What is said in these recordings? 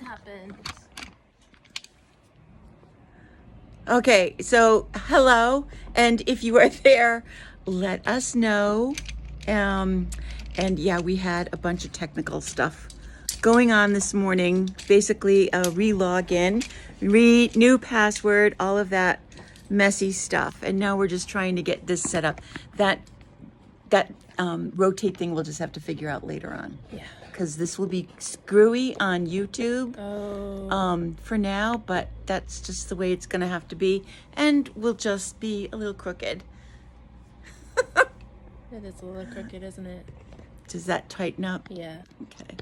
happens. Okay, so hello, and if you are there, let us know. And yeah, we had a bunch of technical stuff going on this morning. Basically, a re-login, new password, all of that messy stuff. And now we're just trying to get this set up. That rotate thing we'll just have to figure out later on. Yeah. Because this will be screwy on YouTube. Oh. For now, but that's just the way it's going to have to be, and we'll just be a little crooked. It is a little crooked, isn't it? Does that tighten up? Yeah. Okay.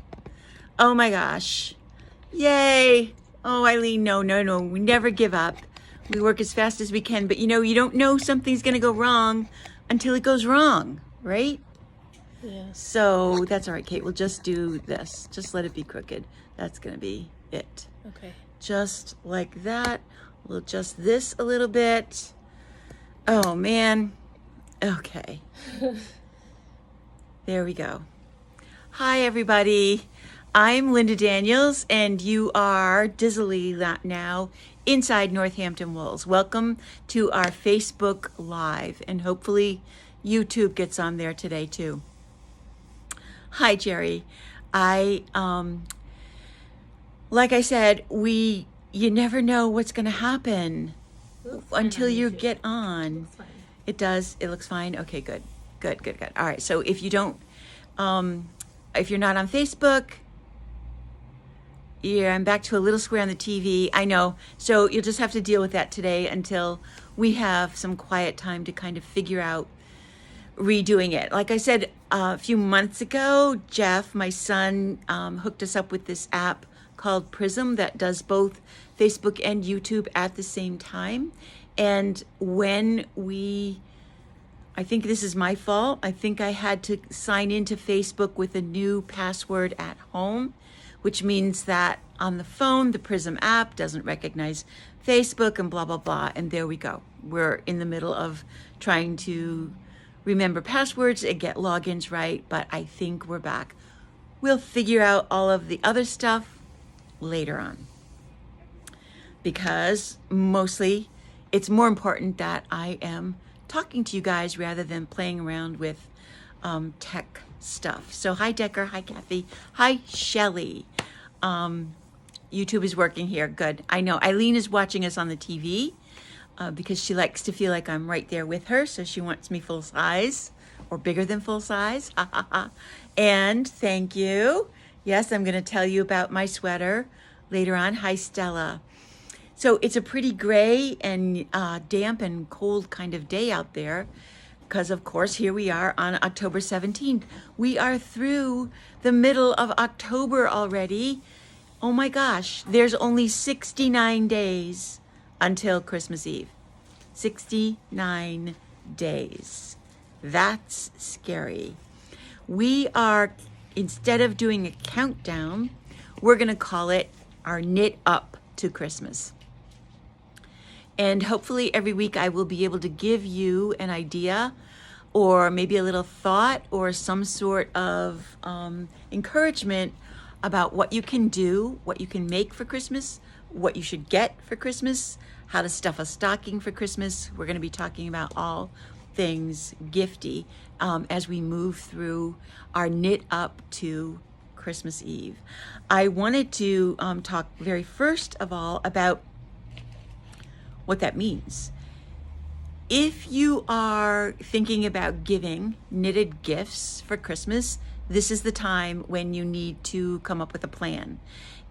Oh my gosh. Yay. Oh, Eileen, no. We never give up. We work as fast as we can, but you don't know something's going to go wrong until it goes wrong, right? Yeah. So that's all right, Kate. We'll just do this. Just let it be crooked. That's going to be it. Okay. Just like that. We'll adjust this a little bit. Oh man. Okay. There we go. Hi everybody. I'm Linda Daniels and you are dizzily now inside Northampton Wolves. Welcome to our Facebook Live, and hopefully YouTube gets on there today too. Hi Jerry. Like I said, you never know what's going to happen until you get on. It does. It looks fine. Okay, good. All right. So if you don't, if you're not on Facebook, yeah, I'm back to a little square on the TV. I know. So you'll just have to deal with that today until we have some quiet time to kind of figure out redoing it. Like I said, a few months ago, Jeff, my son, hooked us up with this app called Prism that does both Facebook and YouTube at the same time. And when I think this is my fault. I think I had to sign into Facebook with a new password at home, which means that on the phone, the Prism app doesn't recognize Facebook and blah, blah, blah. And there we go. We're in the middle of trying to remember passwords and get logins right, but I think we're back. We'll figure out all of the other stuff later on, because mostly it's more important that I am talking to you guys rather than playing around with tech stuff. So hi Decker, hi Kathy, hi Shelly. YouTube is working here. Good. I know Eileen is watching us on the TV because she likes to feel like I'm right there with her, so she wants me full size or bigger than full size. And thank you. Yes, I'm going to tell you about my sweater later on. Hi, Stella. So it's a pretty gray and damp and cold kind of day out there because, of course, here we are on October 17th. We are through the middle of October already. Oh my gosh, there's only 69 days until Christmas Eve. 69 days. That's scary. We are, instead of doing a countdown, we're going to call it our knit up to Christmas. And hopefully every week I will be able to give you an idea or maybe a little thought or some sort of encouragement about what you can do, what you can make for Christmas, what you should get for Christmas, how to stuff a stocking for Christmas. We're going to be talking about all things gifty as we move through our knit up to Christmas Eve. I wanted to talk very first of all about what that means. If you are thinking about giving knitted gifts for Christmas, this is the time when you need to come up with a plan.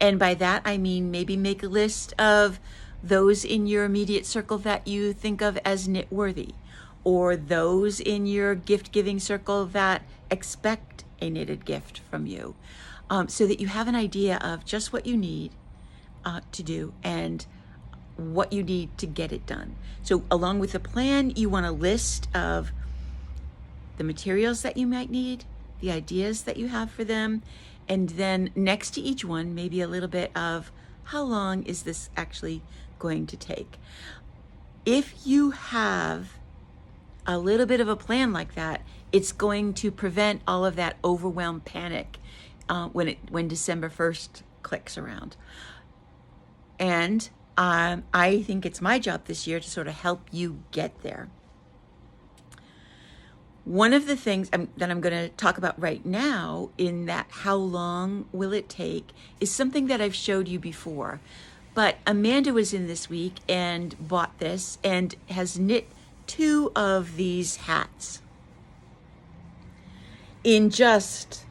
And by that, I mean maybe make a list of those in your immediate circle that you think of as knit worthy, or those in your gift giving circle that expect a knitted gift from you, so that you have an idea of just what you need to do and what you need to get it done. So along with the plan, you want a list of the materials that you might need, the ideas that you have for them, and then next to each one, maybe a little bit of how long is this actually going to take. If you have a little bit of a plan like that, it's going to prevent all of that overwhelmed panic when December 1st clicks around. And I think it's my job this year to sort of help you get there. One of the things that I'm going to talk about right now in that how long will it take is something that I've showed you before. But Amanda was in this week and bought this and has knit 2 of these hats in just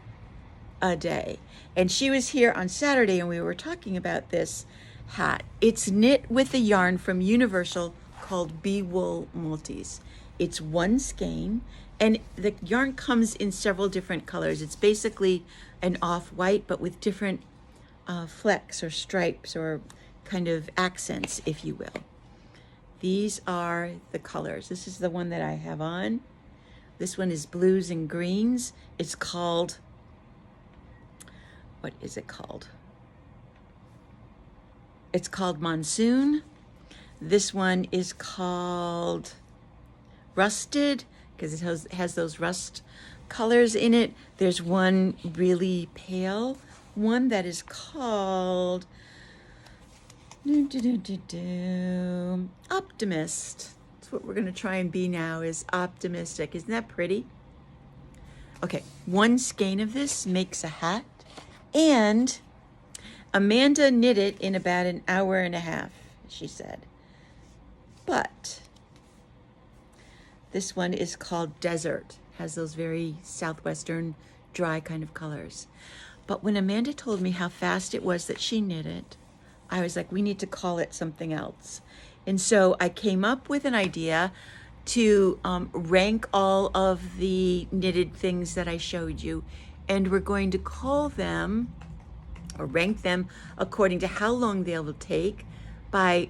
a day. And she was here on Saturday and we were talking about this hat. It's knit with a yarn from Universal called Bee Wool Multis. It's 1 skein and the yarn comes in several different colors. It's basically an off-white but with different flecks or stripes or kind of accents, if you will. These are the colors. This is the one that I have on. This one is blues and greens. It's called, what is it called? It's called Monsoon. This one is called Rusted because it has those rust colors in it. There's one really pale one that is called Optimist. That's what we're going to try and be now, is optimistic. Isn't that pretty? Okay, 1 skein of this makes a hat, and Amanda knit it in about an hour and a half, she said. But this one is called Desert. Has those very southwestern dry kind of colors. But when Amanda told me how fast it was that she knit it, I was like, we need to call it something else. And so I came up with an idea to rank all of the knitted things that I showed you. And we're going to call them or rank them according to how long they will take by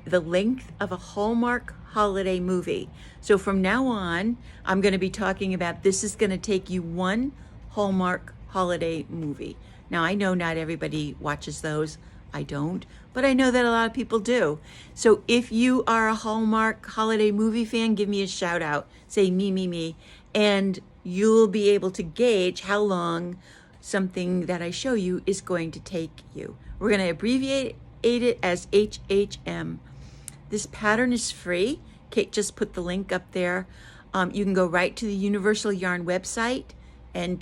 the length of a Hallmark holiday movie. So from now on, I'm going to be talking about this is going to take you 1 Hallmark holiday movie. Now, I know not everybody watches those. I don't, but I know that a lot of people do. So if you are a Hallmark holiday movie fan, give me a shout out. Say me, and you'll be able to gauge how long something that I show you is going to take you. We're going to abbreviate it as HHM. This pattern is free. Kate just put the link up there. You can go right to the Universal Yarn website and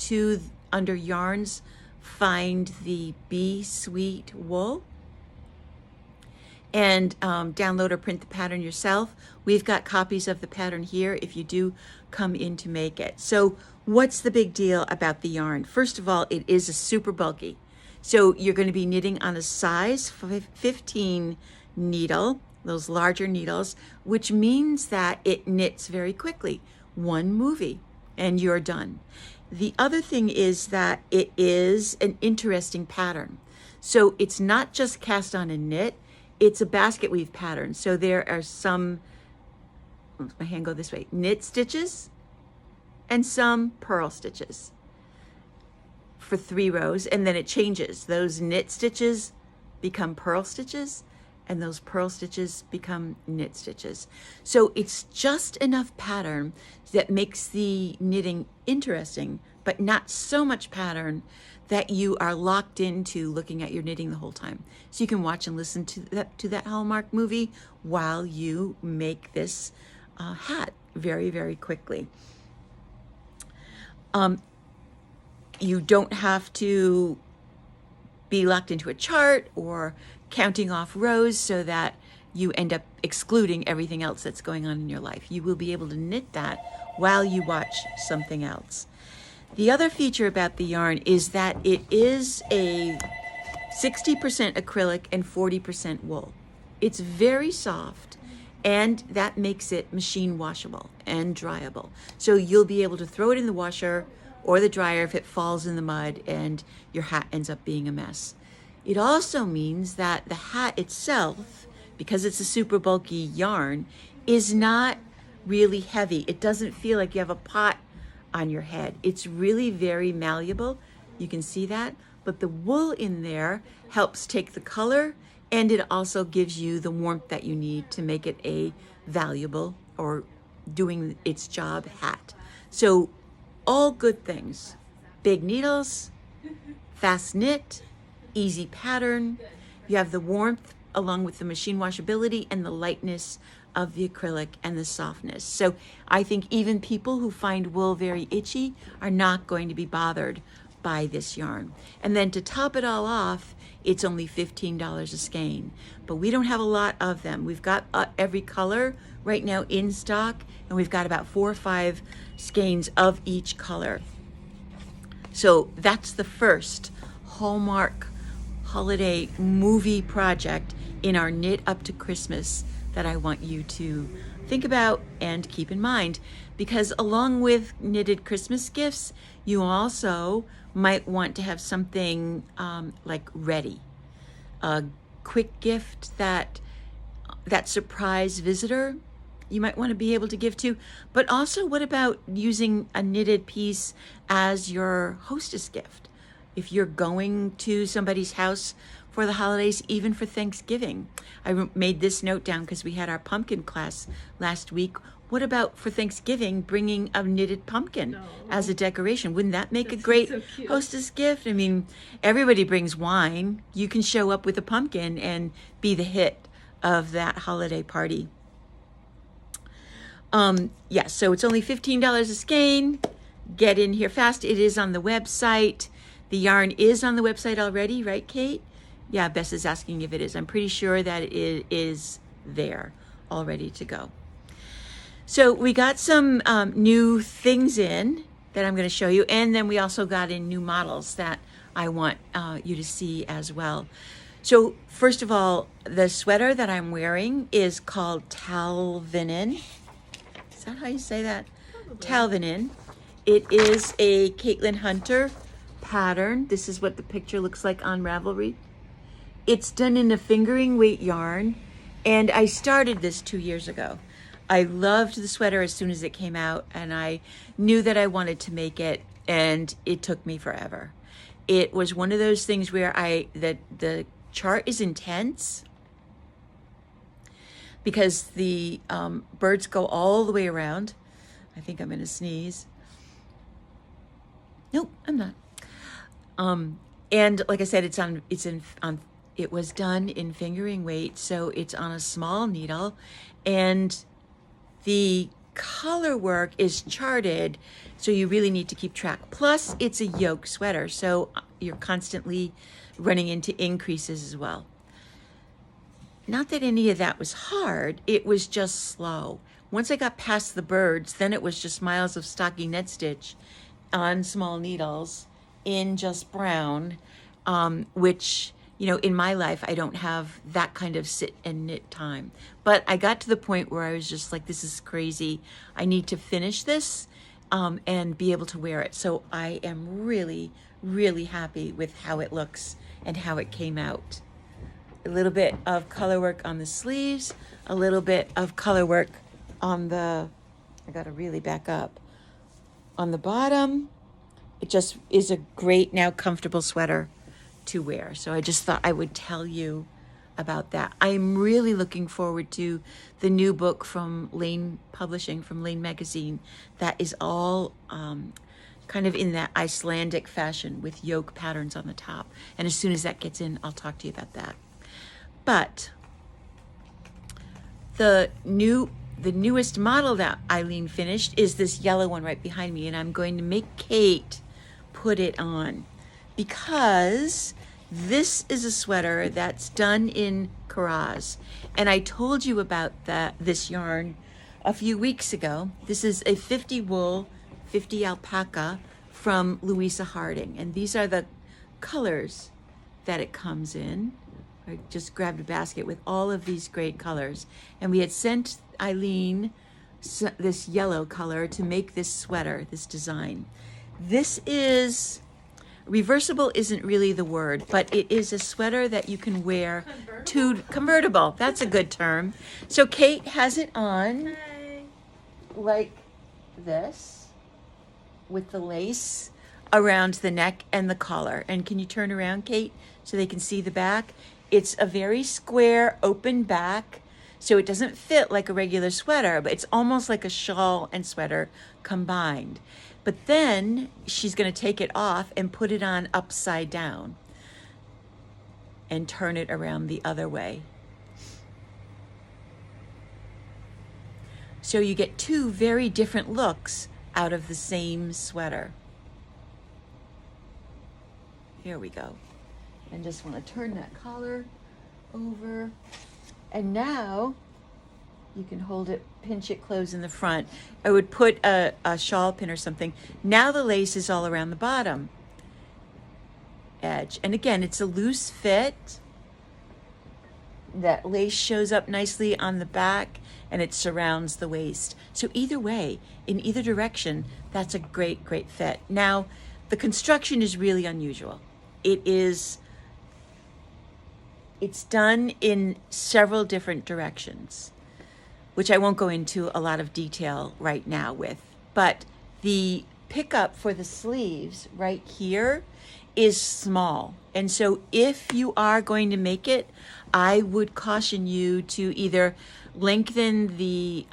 under yarns, find the Bee Sweet wool and download or print the pattern yourself. We've got copies of the pattern here if you do come in to make it. So what's the big deal about the yarn? First of all, it is a super bulky. So you're going to be knitting on a size 15 needle, those larger needles, which means that it knits very quickly. 1 movie and you're done. The other thing is that it is an interesting pattern. So it's not just cast on and knit, it's a basket weave pattern. So there are some, let my hand go this way, knit stitches and some purl stitches for 3 rows, and then it changes. Those knit stitches become purl stitches and those purl stitches become knit stitches. So it's just enough pattern that makes the knitting interesting, but not so much pattern that you are locked into looking at your knitting the whole time. So you can watch and listen to that Hallmark movie while you make this hat very, very quickly. You don't have to be locked into a chart or counting off rows so that you end up excluding everything else that's going on in your life. You will be able to knit that while you watch something else. The other feature about the yarn is that it is a 60% acrylic and 40% wool. It's very soft, and that makes it machine washable and dryable. So you'll be able to throw it in the washer or the dryer if it falls in the mud and your hat ends up being a mess. It also means that the hat itself, because it's a super bulky yarn, is not really heavy. It doesn't feel like you have a pot on your head. It's really very malleable. You can see that. But the wool in there helps take the color, and it also gives you the warmth that you need to make it a valuable or doing its job hat. So all good things. Big needles, fast knit, easy pattern. You have the warmth along with the machine washability and the lightness of the acrylic and the softness. So I think even people who find wool very itchy are not going to be bothered by this yarn. And then to top it all off, it's only $15 a skein. But we don't have a lot of them. We've got every color right now in stock, and we've got about 4 or 5 skeins of each color. So that's the first Hallmark holiday movie project in our Knit Up to Christmas that I want you to think about and keep in mind, because along with knitted Christmas gifts, you also might want to have something like ready, a quick gift that surprise visitor you might want to be able to give to. But also, what about using a knitted piece as your hostess gift? If you're going to somebody's house for the holidays, even for Thanksgiving. I made this note down because we had our pumpkin class last week. What about for Thanksgiving, bringing a knitted pumpkin as a decoration? Wouldn't that make a great hostess gift? I mean, everybody brings wine. You can show up with a pumpkin and be the hit of that holiday party. So it's only $15 a skein. Get in here fast. It is on the website. The yarn is on the website already, right, Kate? Yeah, Bess is asking if it is. I'm pretty sure that it is there, all ready to go. So we got some new things in that I'm going to show you, and then we also got in new models that I want you to see as well. So first of all, the sweater that I'm wearing is called Talvinin. Is that how you say that? Talvinin. It is a Caitlin Hunter pattern. This is what the picture looks like on Ravelry. It's done in a fingering weight yarn, and I started this 2 years ago. I loved the sweater as soon as it came out, and I knew that I wanted to make it, and it took me forever. It was one of those things where the chart is intense because the birds go all the way around. I think I'm going to sneeze. Nope, I'm not. And like I said, it was done in fingering weight, so it's on a small needle, and the color work is charted, so you really need to keep track. Plus, it's a yoke sweater, so you're constantly running into increases as well. Not that any of that was hard, it was just slow. Once I got past the birds, then it was just miles of stocking net stitch on small needles in just brown, which, you know, in my life, I don't have that kind of sit and knit time. But I got to the point where I was just like, this is crazy. I need to finish this and be able to wear it. So I am really, really happy with how it looks and how it came out. A little bit of color work on the sleeves, a little bit of color work on the, I gotta really back up, on the bottom. It just is a great, now comfortable sweater to wear. So I just thought I would tell you about that. I'm really looking forward to the new book from Lane Publishing, from Lane Magazine, that is all kind of in that Icelandic fashion with yoke patterns on the top. And as soon as that gets in, I'll talk to you about that. But the newest model that Eileen finished is this yellow one right behind me, and I'm going to make Kate put it on because this is a sweater that's done in Karaz, and I told you about this yarn a few weeks ago. This is a 50 wool, 50 alpaca from Louisa Harding, and these are the colors that it comes in. I just grabbed a basket with all of these great colors, and we had sent Eileen this yellow color to make this sweater, this design. This is reversible, isn't really the word, but it is a sweater that you can wear convertible. That's a good term. So Kate has it on like this with the lace around the neck and the collar. And can you turn around, Kate, so they can see the back? It's a very square, open back, so it doesn't fit like a regular sweater, but it's almost like a shawl and sweater combined. But then she's going to take it off and put it on upside down. and turn it around the other way. So you get two very different looks out of the same sweater. Here we go. And just want to turn that collar over. And now you can hold it, pinch it close in the front. I would put a shawl pin or something. Now the lace is all around the bottom edge. And again, it's a loose fit. That lace shows up nicely on the back and it surrounds the waist. So either way, in either direction, that's a great, great fit. Now, the construction is really unusual. It's done in several different directions, which I won't go into a lot of detail right now with. But the pickup for the sleeves right here is small. And so if you are going to make it, I would caution you to either lengthen the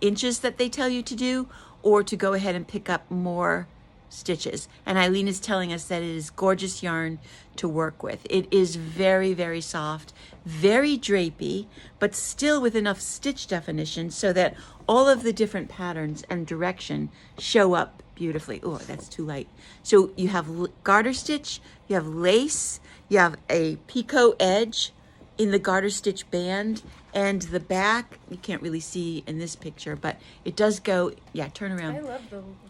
inches that they tell you to do, or to go ahead and pick up more stitches. And Eileen is telling us that it is gorgeous yarn to work with. It is very, very soft, very drapey, but still with enough stitch definition so that all of the different patterns and direction show up beautifully. Oh, that's too light. So you have garter stitch, you have lace, you have a picot edge in the garter stitch band, and the back, you can't really see in this picture, but it does go, yeah, turn around. I love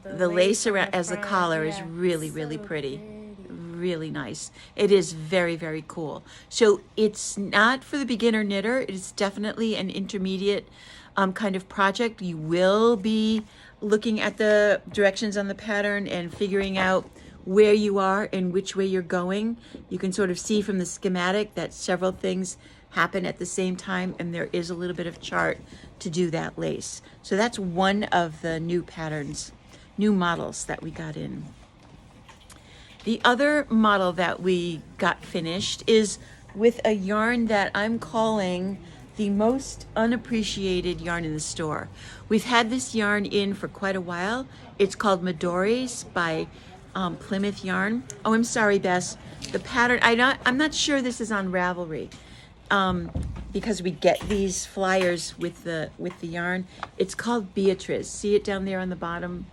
The lace around as the front. collar is Yeah, really, so really pretty. Really nice. It is very, very cool. So it's not for the beginner knitter. It is definitely an intermediate kind of project. You will be looking at the directions on the pattern and figuring out where you are and which way you're going. You can sort of see from the schematic that several things happen at the same time, and there is a little bit of chart to do that lace. So that's one of the new patterns, new models that we got in. The other model that we got finished is with a yarn that I'm calling the most unappreciated yarn in the store. We've had this yarn in for quite a while. It's called Midori's by Plymouth Yarn. Oh, I'm sorry, Bess. The pattern, I'm not sure this is on Ravelry, because we get these flyers with the yarn. It's called Beatrice. See it down there on the bottom?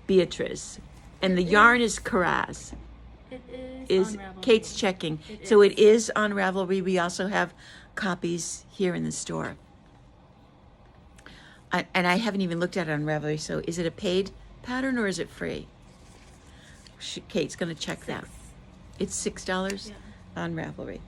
Beatrice. And the yarn is Karaz. It is on Ravelry. Kate's checking. It So is. it is on Ravelry. We also have copies here in the store. And I haven't even looked at it on Ravelry. So is it a paid pattern or is it free? Kate's going to check that. It's $6 on Ravelry.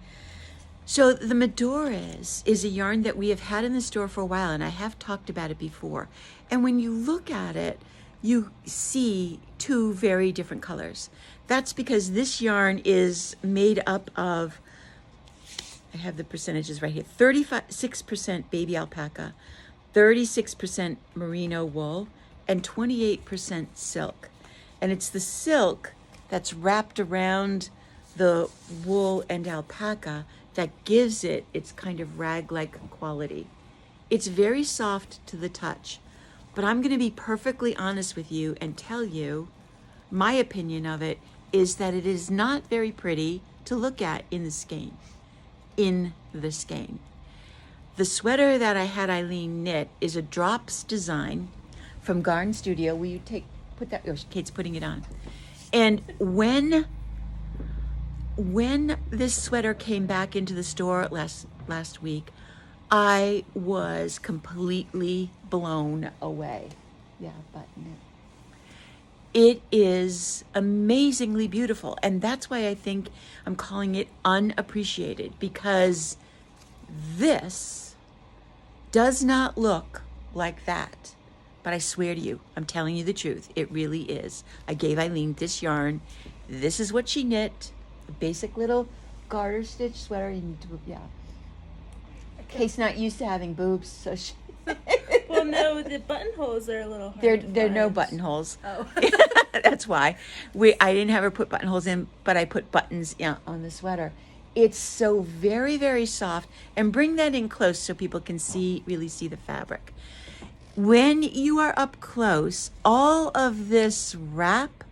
So the Midori's is a yarn that we have had in the store for a while, and I have talked about it before. And when you look at it, you see two very different colors. That's because this yarn is made up of, I have the percentages right here, 36% baby alpaca, 36% merino wool, and 28% silk. And it's the silk that's wrapped around the wool and alpaca that gives it its kind of rag-like quality. It's very soft to the touch, but I'm going to be perfectly honest with you and tell you my opinion of it is that it is not very pretty to look at in the skein. The sweater that I had Eileen knit is a Drops design from Garn Studio. Will you put that, oh, Kate's putting it on. And when this sweater came back into the store last week, I was completely blown away. Yeah, button it. It is amazingly beautiful, and that's why I think I'm calling it unappreciated, because this does not look like that. But I swear to you, I'm telling you the truth. It really is. I gave Eileen this yarn. This is what she knit. A basic little garter stitch sweater. You need to, yeah. Kate's not used to having boobs, so she... Well, no, the buttonholes are a little hard. There are no buttonholes. Oh. That's why. I didn't have her put buttonholes in, but I put buttons on the sweater. It's so very, very soft. And bring that in close so people can really see the fabric. When you are up close, all of this wrap,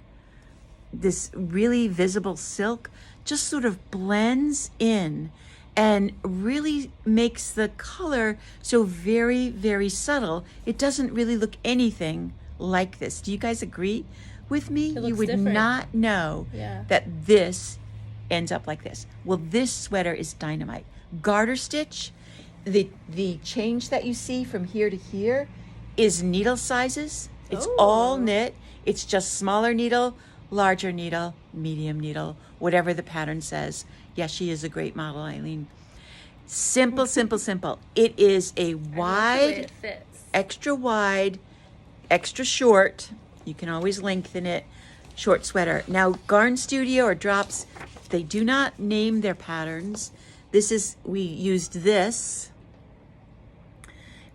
this really visible silk, just sort of blends in and really makes the color so very, very subtle. It doesn't really look anything like this. Do you guys agree with me? It looks You would different. not know Yeah. that this ends up like this. Well, this sweater is dynamite. Garter stitch, the change that you see from here to here is needle sizes. It's all Oh. knit. It's just smaller needle, larger needle, medium needle, whatever the pattern says. Yes, she is a great model, Eileen. Simple, simple, simple. It is a I like the way wide, it fits. extra wide, extra short. You can always lengthen it. Short sweater. Now, Garn Studio or Drops, they do not name their patterns. We used this.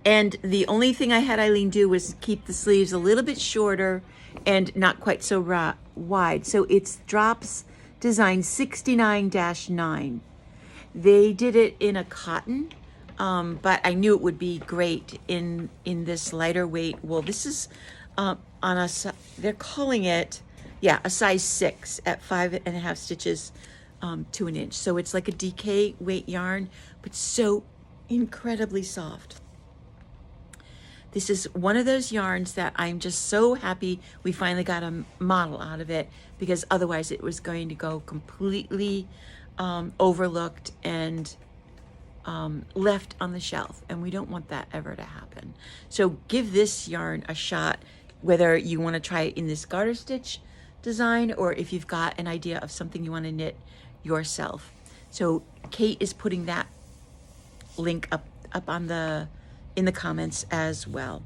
And the only thing I had Eileen do was keep the sleeves a little bit shorter and not quite so wide. So it's Drops Design 69-9. They did it in a cotton, but I knew it would be great in this lighter weight wool. This is they're calling it, a size 6 at 5.5 stitches to an inch. So it's like a DK weight yarn, but so incredibly soft. This is one of those yarns that I'm just so happy we finally got a model out of it, because otherwise it was going to go completely overlooked and left on the shelf, and we don't want that ever to happen. So give this yarn a shot, whether you want to try it in this garter stitch design or if you've got an idea of something you want to knit yourself. So Kate is putting that link up in the comments as well.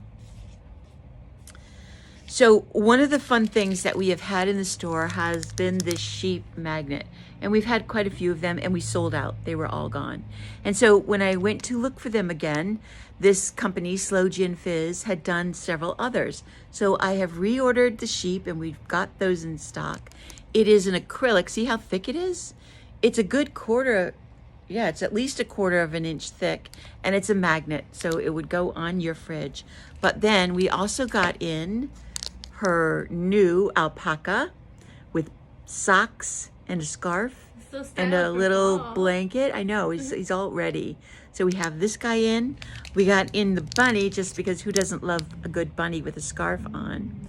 So one of the fun things that we have had in the store has been this sheep magnet, and we've had quite a few of them, and we sold out. They were all gone. And so when I went to look for them again, this company, Slow Gin Fizz, had done several others. So I have reordered the sheep, and we've got those in stock. It is an acrylic. See how thick it is? It's a good quarter. Yeah, it's at least a quarter of an inch thick, and it's a magnet, so it would go on your fridge. But then we also got in her new alpaca with socks and a scarf So and a stylish for little fall. blanket. I know, he's all ready. So we have this guy in. We got in the bunny, just because who doesn't love a good bunny with a scarf on?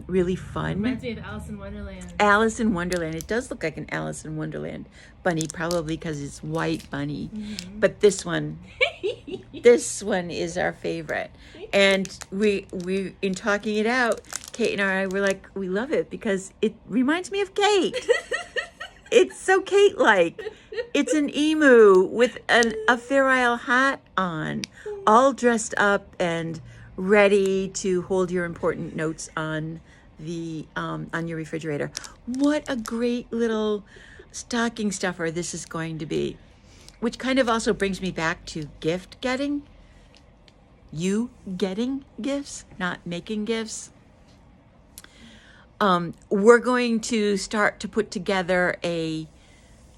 Really fun. Reminds me of Alice in Wonderland. Alice in Wonderland. It does look like an Alice in Wonderland bunny, probably because it's white bunny. But this one is our favorite. And we in talking it out, Kate and I were like, we love it because it reminds me of Kate. It's so Kate-like. It's an emu with a Fair Isle hat on, all dressed up and ready to hold your important notes on your refrigerator. What a great little stocking stuffer this is going to be, which kind of also brings me back to gift getting. You getting gifts, not making gifts. We're going to start to put together a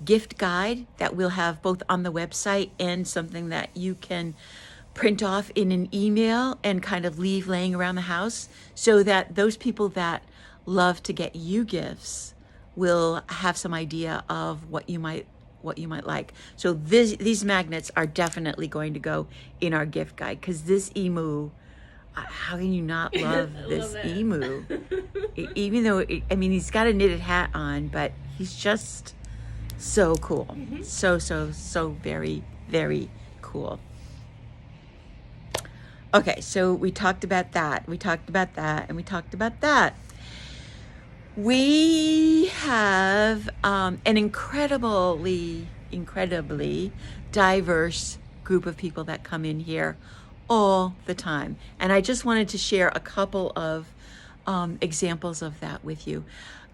gift guide that we'll have both on the website and something that you can print off in an email and kind of leave laying around the house, so that those people that love to get you gifts will have some idea of what you might like. So these magnets are definitely going to go in our gift guide, because this emu, how can you not love this love it. emu? Even though, he's got a knitted hat on, but he's just so cool. So very, very cool. Okay, so we talked about that. We talked about that, and we talked about that. We have an incredibly diverse group of people that come in here all the time. And I just wanted to share a couple of examples of that with you.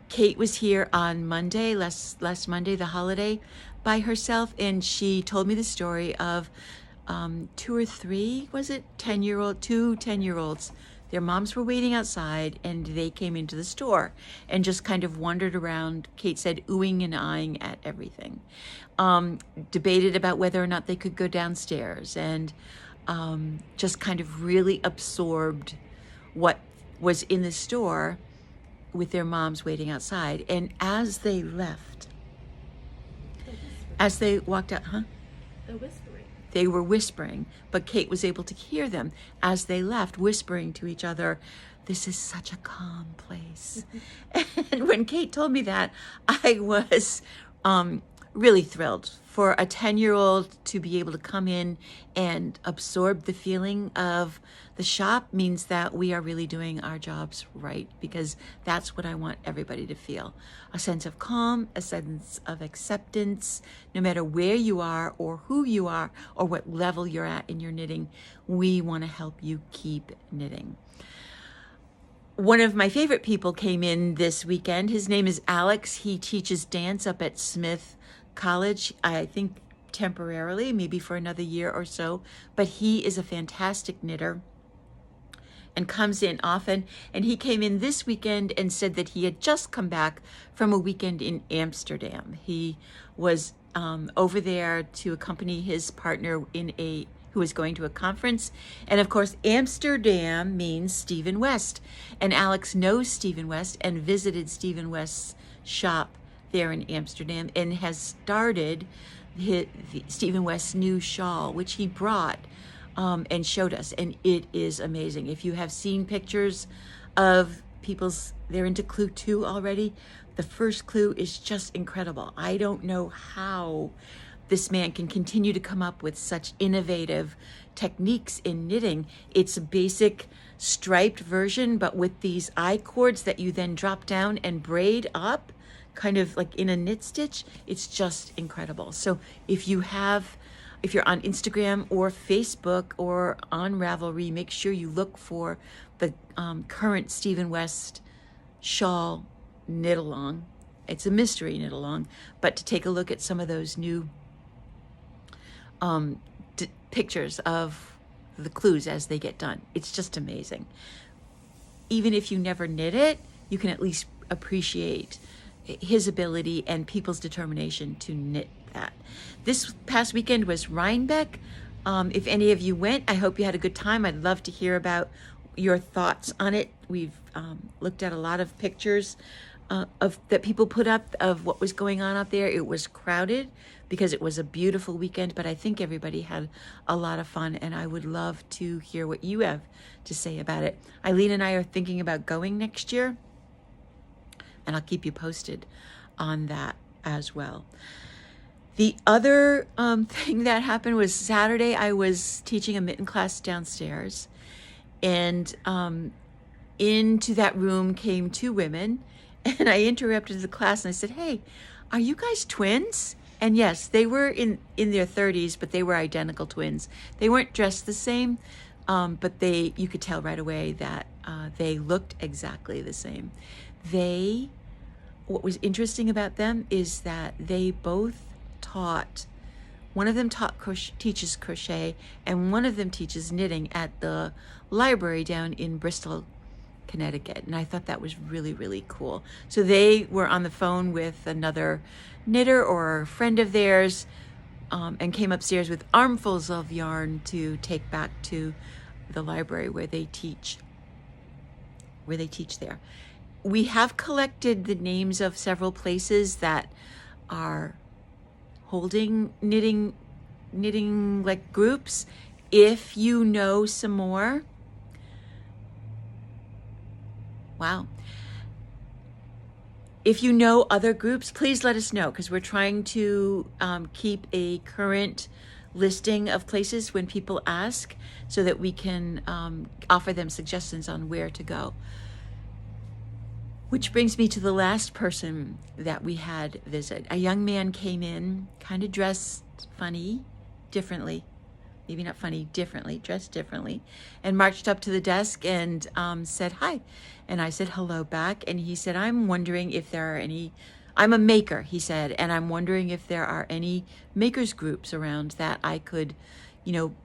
Kate was here on Monday, last Monday, the holiday, by herself, and she told me the story of 2 or 3, was it? 2 10-year-olds. Their moms were waiting outside, and they came into the store and just kind of wandered around, Kate said, oohing and eyeing at everything. Debated about whether or not they could go downstairs, and just kind of really absorbed what was in the store with their moms waiting outside. And as they left, as they walked out, The whispering. they were whispering, but Kate was able to hear them as they left, whispering to each other, "This is such a calm place." And when Kate told me that, I was really thrilled for a 10-year-old to be able to come in and absorb the feeling of the shop means that we are really doing our jobs right, because that's what I want everybody to feel. A sense of calm, a sense of acceptance, no matter where you are or who you are or what level you're at in your knitting, we want to help you keep knitting. One of my favorite people came in this weekend. His name is Alex. He teaches dance up at Smith College, I think temporarily, maybe for another year or so, but he is a fantastic knitter and comes in often. And he came in this weekend and said that he had just come back from a weekend in Amsterdam. He was over there to accompany his partner who was going to a conference. And of course, Amsterdam means Stephen West. And Alex knows Stephen West and visited Stephen West's shop there in Amsterdam and has started Stephen West's new shawl, which he brought and showed us. And it is amazing. If you have seen pictures of they're into Clue 2 already. The first Clue is just incredible. I don't know how this man can continue to come up with such innovative techniques in knitting. It's a basic striped version, but with these I cords that you then drop down and braid up, kind of like in a knit stitch. It's just incredible. So if you're on Instagram or Facebook or on Ravelry, make sure you look for the current Stephen West shawl knit along. It's a mystery knit along, but to take a look at some of those new pictures of the clues as they get done. It's just amazing. Even if you never knit it, you can at least appreciate his ability and people's determination to knit that. This past weekend was Rhinebeck. If any of you went, I hope you had a good time. I'd love to hear about your thoughts on it. We've looked at a lot of pictures that people put up of what was going on out there. It was crowded because it was a beautiful weekend, but I think everybody had a lot of fun, and I would love to hear what you have to say about it. Eileen and I are thinking about going next year, and I'll keep you posted on that as well. The other thing that happened was Saturday. I was teaching a mitten class downstairs, and into that room came two women, and I interrupted the class and I said, "Hey, are you guys twins?" And yes, they were in their 30s, but they were identical twins. They weren't dressed the same, but you could tell right away that they looked exactly the same. What was interesting about them is that they both one of them teaches crochet, and one of them teaches knitting at the library down in Bristol, Connecticut. And I thought that was really, really cool. So they were on the phone with another knitter or a friend of theirs, and came upstairs with armfuls of yarn to take back to the library where they teach there. We have collected the names of several places that are holding knitting like groups. If you know some more, wow. If you know other groups, please let us know, because we're trying to keep a current listing of places when people ask, so that we can offer them suggestions on where to go. Which brings me to the last person that we had visit. A young man came in, kind of dressed funny, differently. Maybe not funny, differently, dressed differently, and marched up to the desk and said hi. And I said hello back. And he said, I'm wondering if there are any, I'm a maker, he said, and I'm wondering if there are any makers groups around that I could,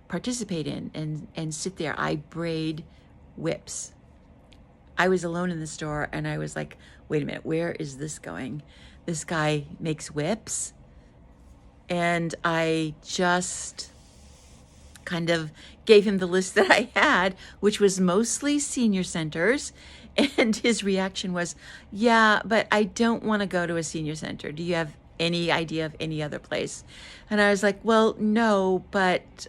participate in and sit there. I braid whips. I was alone in the store and I was like, wait a minute, where is this going? This guy makes whips. And I just kind of gave him the list that I had, which was mostly senior centers. And his reaction was, yeah, but I don't want to go to a senior center. Do you have any idea of any other place? And I was like, well, no, but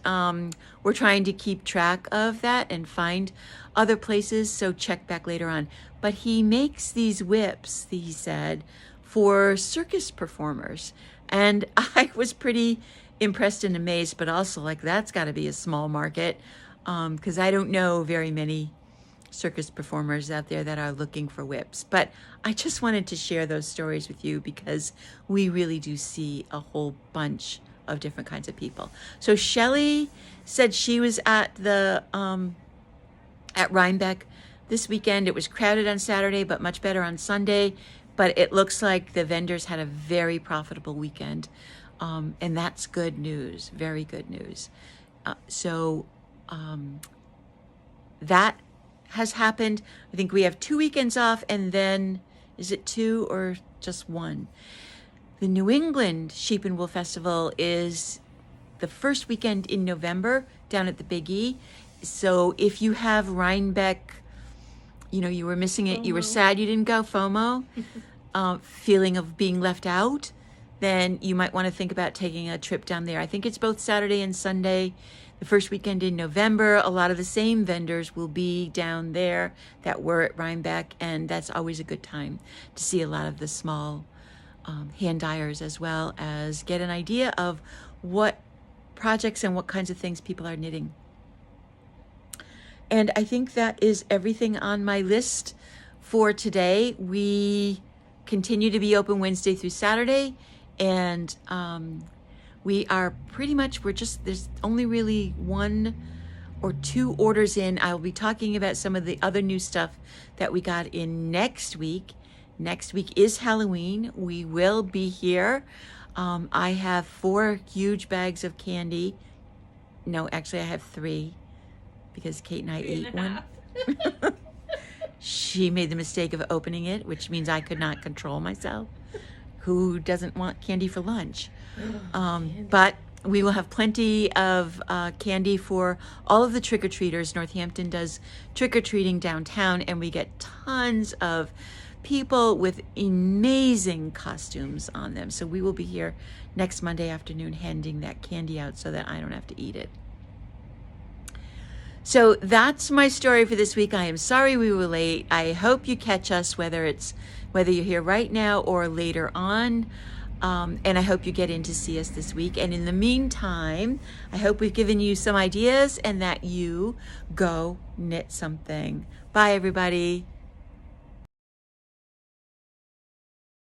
we're trying to keep track of that and find other places, so check back later on. But he makes these whips, he said, for circus performers. And I was pretty impressed and amazed, but also like, that's got to be a small market, because I don't know very many circus performers out there that are looking for whips. But I just wanted to share those stories with you because we really do see a whole bunch of different kinds of people. So Shelley said she was at the at Rhinebeck this weekend. It was crowded on Saturday, but much better on Sunday. But it looks like the vendors had a very profitable weekend, and that's good news, very good news. So that has happened. I think we have 2 weekends off, and then is it 2 or just 1? The New England Sheep and Wool Festival is the first weekend in November down at the Big E. So if you have Rhinebeck, you were missing it, you were sad you didn't go, FOMO, feeling of being left out, then you might want to think about taking a trip down there. I think it's both Saturday and Sunday. The first weekend in November, a lot of the same vendors will be down there that were at Rhinebeck, and that's always a good time to see a lot of the small hand dyers, as well as get an idea of what projects and what kinds of things people are knitting. And I think that is everything on my list for today. We continue to be open Wednesday through Saturday, and we are pretty much, there's only really 1 or 2 orders in. I'll be talking about some of the other new stuff that we got in next week. Next week is Halloween. We will be here. I have 4 huge bags of candy. No, actually I have 3 because Kate and I ate one. She made the mistake of opening it, which means I could not control myself. Who doesn't want candy for lunch? But we will have plenty of candy for all of the trick-or-treaters. Northampton does trick-or-treating downtown, and we get tons of people with amazing costumes on them. So we will be here next Monday afternoon handing that candy out so that I don't have to eat it. So that's my story for this week. I am sorry we were late. I hope you catch us, whether you're here right now or later on. And I hope you get in to see us this week. And in the meantime, I hope we've given you some ideas and that you go knit something. Bye, everybody.